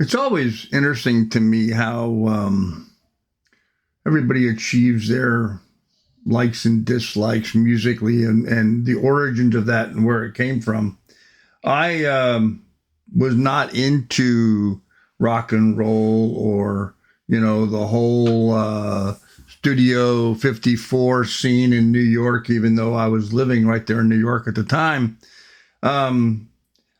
It's always interesting to me how everybody achieves their likes and dislikes musically and the origins of that and where it came from. I was not into rock and roll or, the whole Studio 54 scene in New York, even though I was living right there in New York at the time. Um,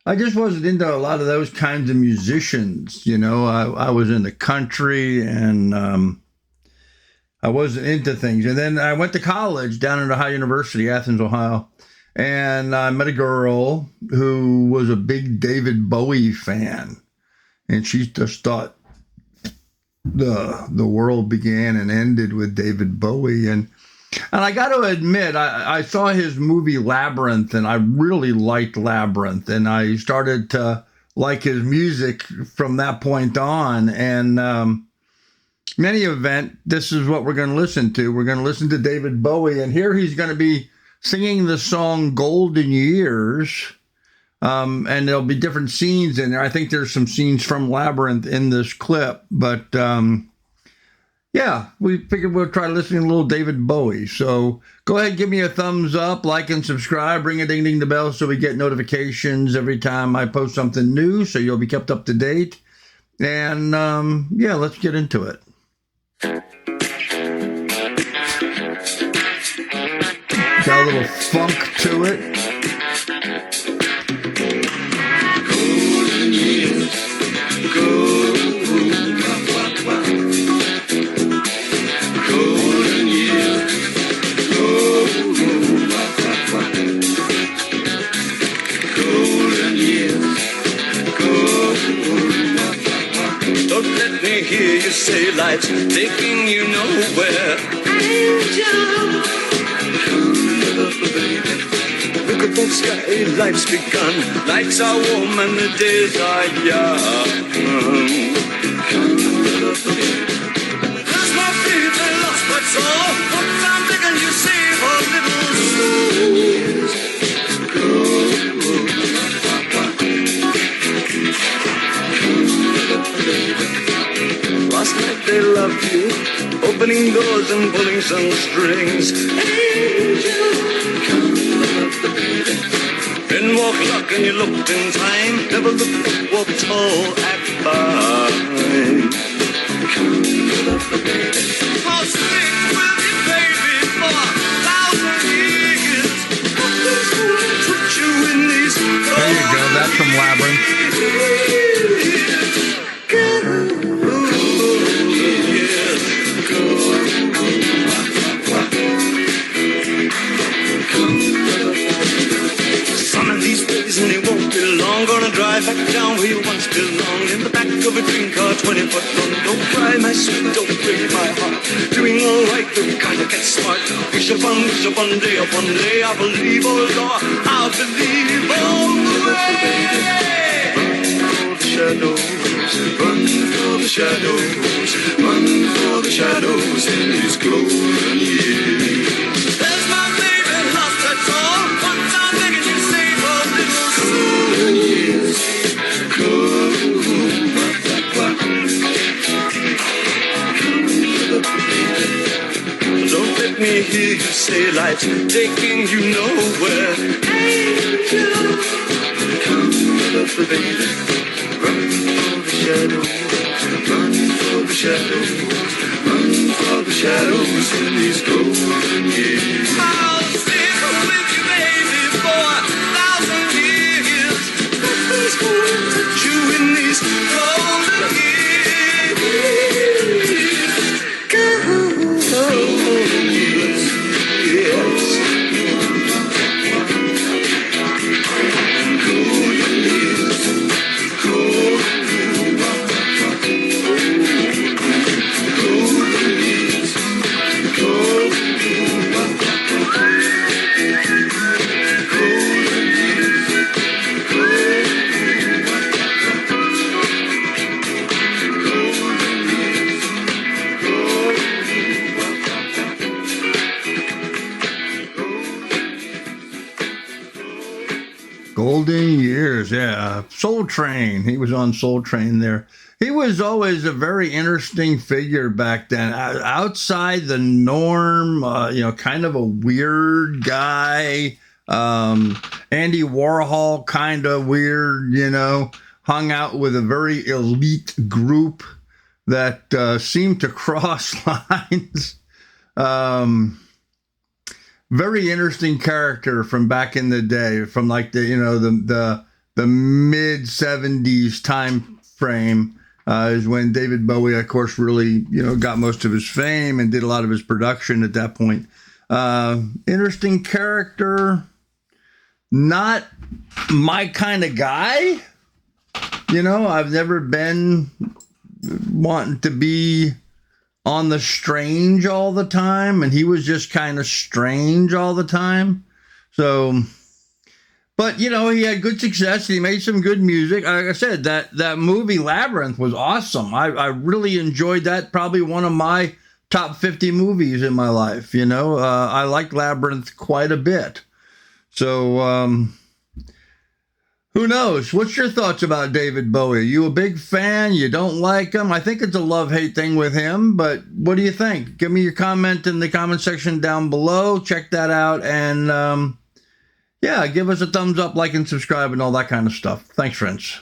I just wasn't into a lot of those kinds of musicians. I was in the country and I wasn't into things. And then I went to college down at Ohio University, Athens, Ohio, and I met a girl who was a big David Bowie fan. And she just thought the world began and ended with David Bowie. And I got to admit, I saw his movie Labyrinth, and I really liked Labyrinth. And I started to like his music from that point on. And in any event, this is what we're going to listen to. We're going to listen to David Bowie. And here he's going to be singing the song Golden Years. And there'll be different scenes in there. I think there's some scenes from Labyrinth in this clip. But yeah, we figured we'll try listening to a little David Bowie. So go ahead, give me a thumbs up, like and subscribe, ring a ding ding the bell so we get notifications every time I post something new, so you'll be kept up to date. And yeah, let's get into it. Got a little funk to it. Golden years, golden years, golden years. Don't let me hear you say life's taking you nowhere. Angel, look at that sky, life's begun. Lights are warm and the days are young. There's my baby lost, that's all. What I'm begging you save a little soul. Last night they loved you, opening doors and pulling some strings. Angel, then walk luck and you looked in time. Never looked up, walk tall, act fine. I'll stick with you, baby, for 1,000 years. Nothing's gonna touch you in these. There you go, that's from Labyrinth. And it won't be long. Gonna drive back down where you once belonged, in the back of a green car, 20-foot long. Don't cry, my sweet, don't break my heart. Doing all right, the kind that gets smart. Wish upon day, I believe, oh Lord, I believe all the way. Run for the shadows, run for the shadows in these golden years. There's my baby lost, that's all. Once I'm begging you, save a little golden years. Don't let me hear you say life's taking you nowhere. Angel, come love the baby. Run for the shadows, run for the shadows, run for the shadows in these golden years. I'll stick with you, baby, for 1,000 years. Nothing's going to touch you in these golden years. Golden years, yes. Golden years. Golden Years, yeah. Soul Train. He was on Soul Train there. He was always a very interesting figure back then, outside the norm, kind of a weird guy. Andy Warhol, kind of weird, hung out with a very elite group that seemed to cross lines. Very interesting character from back in the day, from like the mid 70s time frame, is when David Bowie, of course, really got most of his fame and did a lot of his production at that point. Interesting character, not my kind of guy. I've never been wanting to be on the strange all the time, and he was just kind of strange all the time. So, but he had good success. He made some good music. Like I said, that movie Labyrinth was awesome. I really enjoyed that. Probably one of my top 50 movies in my life. I liked Labyrinth quite a bit. So, who knows? What's your thoughts about David Bowie? Are you a big fan? You don't like him? I think it's a love-hate thing with him, but what do you think? Give me your comment in the comment section down below. Check that out, and give us a thumbs up, like, and subscribe, and all that kind of stuff. Thanks, friends.